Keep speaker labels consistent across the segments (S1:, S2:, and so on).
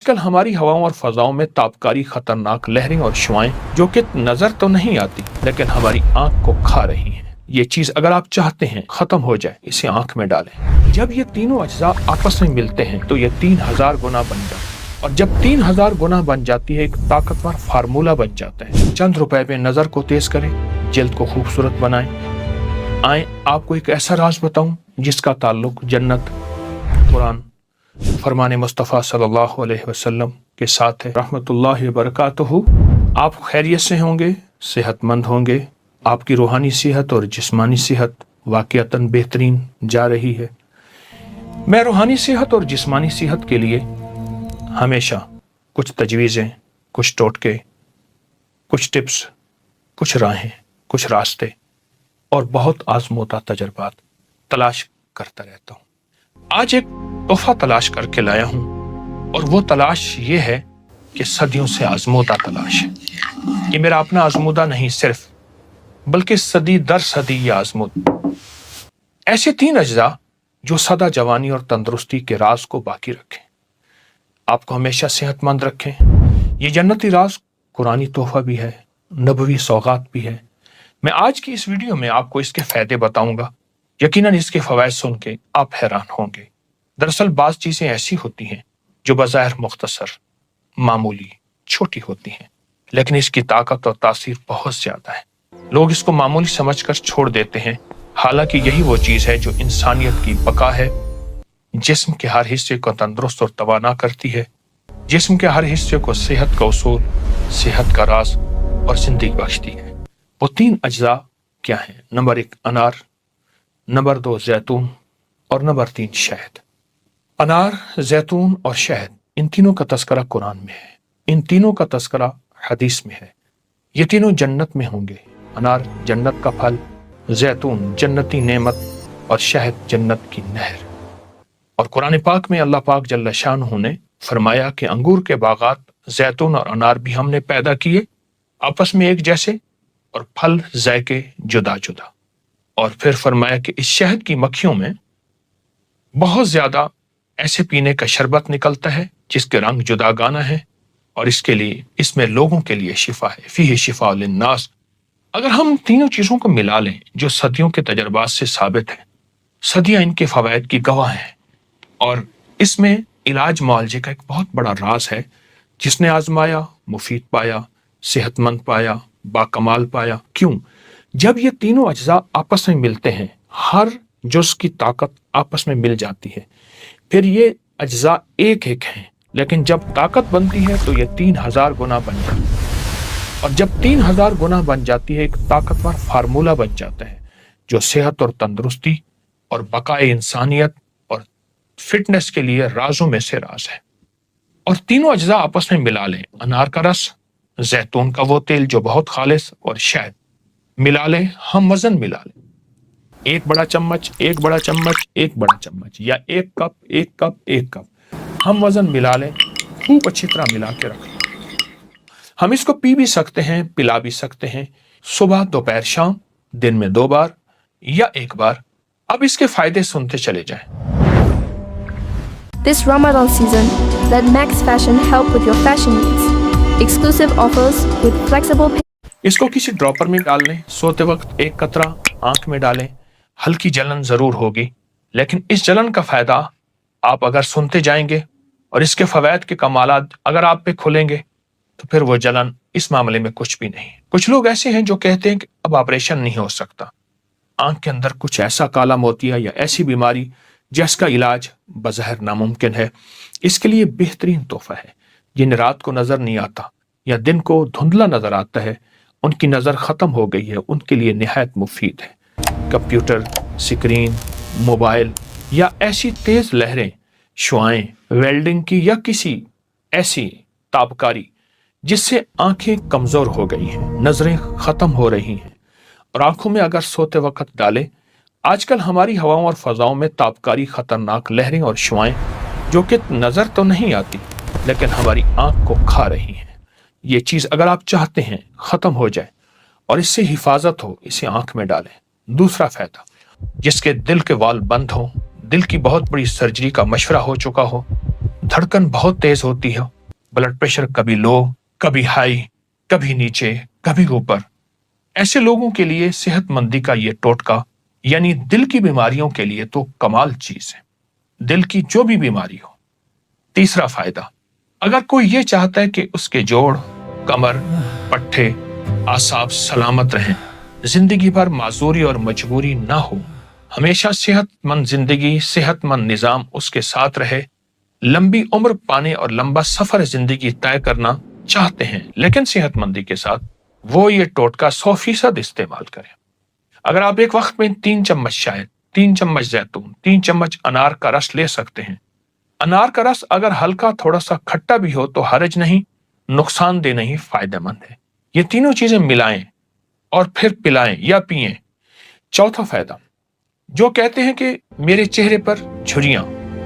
S1: कल हमारी हवाओं और फजाओं में ताबकारी खतरनाक लहरें और शुआएं जो कि नजर तो नहीं आती लेकिन हमारी आंख को खा रही हैं। ये चीज अगर आप चाहते हैं खत्म हो जाए, इसे आंख में डालें। जब ये तीनों अज्जा आपस में मिलते हैं तो ये 3000 गुना बन जाते हैं, और जब 3000 गुना बन जाती है एक ताकतवर फार्मूला बन जाता है। चंद रुपए पे नजर को तेज करें, जल्द को खूबसूरत बनाएं। आए आपको एक ऐसा राज बताऊं जिसका ताल्लुक जन्नत, कुरान, फरमान मुस्तफ़ा सल्लल्लाहु अलैहि वसल्लम के साथ है। रहमतुल्लाहि व बरकातुहू। आप खैरियत से होंगे, सेहतमंद होंगे, आपकी रूहानी सेहत और जिस्मानी सेहत वाक़ियतन बेहतरीन जा रही है। मैं रूहानी सेहत और जिस्मानी सेहत के लिए हमेशा कुछ तजवीज़ें, कुछ टोटके, कुछ टिप्स, कुछ राहें, कुछ रास्ते और बहुत आज़मूदा तजर्बात तलाश करता रहता हूँ। आज एक तोहफा तलाश करके लाया हूँ, और वो तलाश ये है कि सदियों से आज़मूदा तलाश है। ये मेरा अपना आज़मूदा नहीं सिर्फ, बल्कि सदी दर सदी ये आज़मूद। ऐसे 3 अज्जा जो सदा जवानी और तंदुरुस्ती के राज को बाकी रखें, आपको हमेशा सेहतमंद रखें। ये जन्नती राज कुरानी तोहफा भी है, नबवी सौगात भी है। मैं आज की इस वीडियो में आपको इसके फायदे बताऊंगा। यकीनन इसके फवायद सुन के आप हैरान होंगे। दरअसल बाज़ चीज़ें ऐसी होती हैं जो बज़ाहिर मुख्तसर, मामूली, छोटी होती हैं, लेकिन इसकी ताकत और तासीर बहुत ज़्यादा है। लोग इसको मामूली समझकर छोड़ देते हैं, हालांकि यही वो चीज़ है जो इंसानियत की बका है। जिस्म के हर हिस्से को तंदुरुस्त और तवाना करती है। जिस्म के हर हिस्से को सेहत का उसूल, सेहत का राज और जिंदगी बख्शती है। वो 3 अज्जा क्या हैं? नंबर 1 अनार, नंबर 2 जैतून और नंबर 3 शहद। अनार, जैतून और शहद, इन तीनों का तस्करा कुरान में है। इन तीनों का तस्करा हदीस में है। ये तीनों जन्नत में होंगे। अनार जन्नत का फल, जैतून जन्नती नेमत और शहद जन्नत की नहर। और कुरान पाक में अल्लाह पाक जल्ल शानहू ने फरमाया कि अंगूर के बागात जैतून और अनार भी हमने पैदा किए, आपस में एक जैसे, और फल जायके जुदा जुदा। और फिर फरमाया कि इस शहद की मक्खियों में बहुत ज्यादा ऐसे पीने का शरबत निकलता है जिसके रंग जुदागाना है, और इसके लिए, इसमें लोगों के लिए शिफा है। फीही शिफा लिन्नास। अगर हम तीनों चीजों को मिला लें जो सदियों के तजर्बात से साबित है, सदियां इनके फवायद की गवाह हैं, और इसमें इलाज मुआलजे का एक बहुत बड़ा राज है। जिसने आजमाया मुफीद पाया, सेहतमंद पाया, बाकमाल पाया। क्यों? जब ये तीनों अज्जा आपस में मिलते हैं, हर जुज़ की ताकत आपस में मिल जाती है। फिर ये अज्जा एक एक हैं, लेकिन जब ताकत बनती है तो ये 3000 गुना बन जाती है। और जब 3000 गुना बन जाती है एक ताकतवर फार्मूला बन जाता है जो सेहत और तंदुरुस्ती और बकाए इंसानियत और फिटनेस के लिए राजों में से राज है। और तीनों अज्जा आपस में मिला लें, अनार का रस, जैतून का वो तेल जो बहुत खालिस, और शहद मिला लें, हम वजन मिला लें, 1 बड़ा चम्मच, 1 बड़ा चम्मच, 1 बड़ा चम्मच, या 1 कप, 1 कप, 1 कप, हम वजन मिला लें, खूब अच्छी तरह मिला के रख लें। हम इसको पी भी सकते हैं, पिला भी सकते हैं, सुबह, दोपहर, शाम, दिन में 2 बार या 1 बार। अब इसके फायदे सुनते चले जाएं।
S2: This Ramadan season, let Max Fashion help with your fashion needs. Exclusive offers with flexible pay.
S1: इसको किसी ड्रॉपर में डाल लें, सोते वक्त 1 कतरा आंख में डालें। हल्की जलन जरूर होगी, लेकिन इस जलन का फायदा आप अगर सुनते जाएंगे और इसके फवायद के कमालात अगर आप पे खुलेंगे तो फिर वो जलन इस मामले में कुछ भी नहीं। कुछ लोग ऐसे हैं जो कहते हैं कि अब ऑपरेशन नहीं हो सकता, आंख के अंदर कुछ ऐसा काला मोतिया या ऐसी बीमारी जिसका इलाज बज़ाहिर नामुमकिन है। इसके लिए बेहतरीन तोहफा है। जिन्हें रात को नजर नहीं आता या दिन को धुंधला नजर आता है, उनकी नजर खत्म हो गई है, उनके लिए निहायत मुफीद है। कंप्यूटर स्क्रीन, मोबाइल या ऐसी तेज लहरें, शुआएं, वेल्डिंग की या किसी ऐसी ताबकारी जिससे आंखें कमजोर हो गई हैं, नजरें खत्म हो रही हैं, और आंखों में अगर सोते वक्त डालें। आजकल हमारी हवाओं और फजाओं में ताबकारी खतरनाक लहरें और शुआएं जो कि नजर तो नहीं आती लेकिन हमारी आंख को खा रही हैं। ये चीज अगर आप चाहते हैं खत्म हो जाए और इससे हिफाजत हो, इसे आंख में डालें। दूसरा फायदा, जिसके दिल के वाल बंद हों, दिल की बहुत बड़ी सर्जरी का मशवरा हो चुका हो, धड़कन बहुत तेज होती हो, ब्लड प्रेशर कभी लो, कभी हाई, कभी नीचे, कभी ऊपर, ऐसे लोगों के लिए सेहतमंदी का ये टोटका यानी दिल की बीमारियों के लिए तो कमाल चीज है, दिल की जो भी बीमारी हो। तीसरा फायदा, अगर कोई ये चाहता है कि उसके जोड़, कमर, पट्टे, आसाब सलामत रहें, जिंदगी भर माजूरी और मजबूरी ना हो, हमेशा सेहतमंद जिंदगी, सेहतमंद निजाम उसके साथ रहे, लंबी उम्र पाने और लंबा सफर जिंदगी तय करना चाहते हैं लेकिन सेहतमंदी के साथ, वो ये टोटका 100% इस्तेमाल करें। अगर आप एक वक्त में 3 चम्मच शहद, 3 चम्मच जैतून, 3 चम्मच अनार का रस ले सकते हैं। अनार का रस अगर हल्का थोड़ा सा खट्टा भी हो तो हर्ज नहीं, नुकसानदेह नहीं, फायदेमंद है। ये तीनों चीजें मिलाएं और फिर पिलाएं या पिएं। चौथा फायदा, जो कहते हैं कि मेरे चेहरे पर झुर्रियां,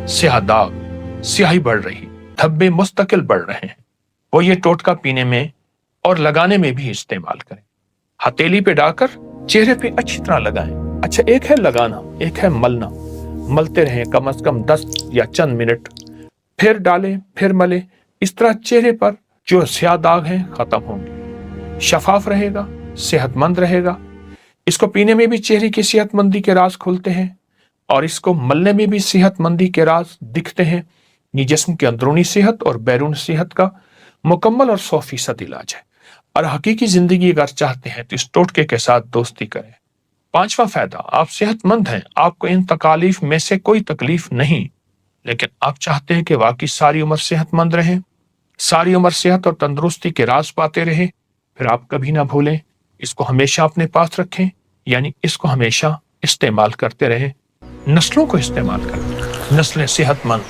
S1: स्याह दाग, स्याही बढ़ रही, धब्बे मुस्तकिल बढ़ रहे हैं, वो ये टोटका पीने में और लगाने में भी इस्तेमाल करें। हथेली पे डालकर चेहरे पे अच्छी तरह लगाएं। अच्छा, एक है लगाना, एक है मलना। मलते रहें कम से कम 10 या चंद मिनट, फिर डालें, फिर मलें। इस तरह चेहरे पर जो स्याह दाग हैं खत्म होंगे, शफाफ रहेगा, सेहतमंद रहेगा। इसको पीने में भी चेहरे की सेहतमंदी के राज खुलते हैं और इसको मलने में भी सेहतमंदी के राज दिखते हैं। ये जिस्म की अंदरूनी सेहत और बैरून सेहत का मुकम्मल और 100% इलाज है। और हकीकी जिंदगी अगर चाहते हैं तो इस टोटके के साथ दोस्ती करें। पांचवा फायदा, आप सेहतमंद हैं, आपको इन तकालीफ में से कोई तकलीफ नहीं, लेकिन आप चाहते हैं कि वाकई सारी उम्र सेहतमंद रहें, सारी उम्र सेहत और तंदुरुस्ती के राज पाते रहें, फिर आप कभी ना भूलें, इसको हमेशा अपने पास रखें, यानी इसको हमेशा इस्तेमाल करते रहें, नस्लों को इस्तेमाल करें। नस्लें सेहतमंद,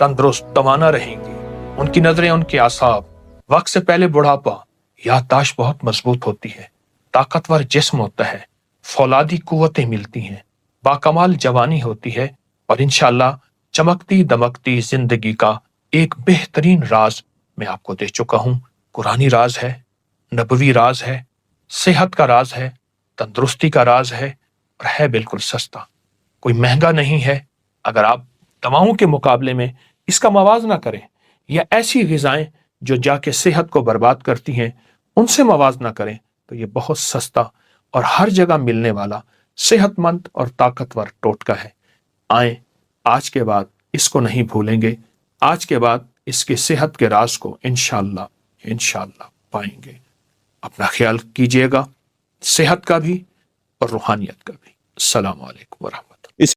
S1: तंदुरुस्त, तवाना रहेंगी, उनकी नजरें, उनके आसाब, वक्त से पहले बुढ़ापा, याददाश्त बहुत मजबूत होती है, ताकतवर जिस्म होता है, फौलादी कुव्वतें मिलती हैं, बाकमाल जवानी होती है और इंशाअल्लाह चमकती दमकती जिंदगी का एक बेहतरीन राज मैं आपको दे चुका हूं। कुरानी राज है, नबवी राज है, सेहत का राज है, तंदुरुस्ती का राज है और है बिल्कुल सस्ता, कोई महंगा नहीं है। अगर आप दवाओं के मुकाबले में इसका मवाजना करें या ऐसी ग़िज़ाएं जो जाके सेहत को बर्बाद करती हैं उनसे मवाजना करें तो ये बहुत सस्ता और हर जगह मिलने वाला सेहतमंद और ताकतवर टोटका है। आए, आज के बाद इसको नहीं भूलेंगे, आज के बाद इसके सेहत के राज को इंशाअल्लाह पाएंगे। अपना ख्याल कीजिएगा, सेहत का भी और रूहानियत का भी। अस्सलामु अलैकुम वरहमतुल्लाह।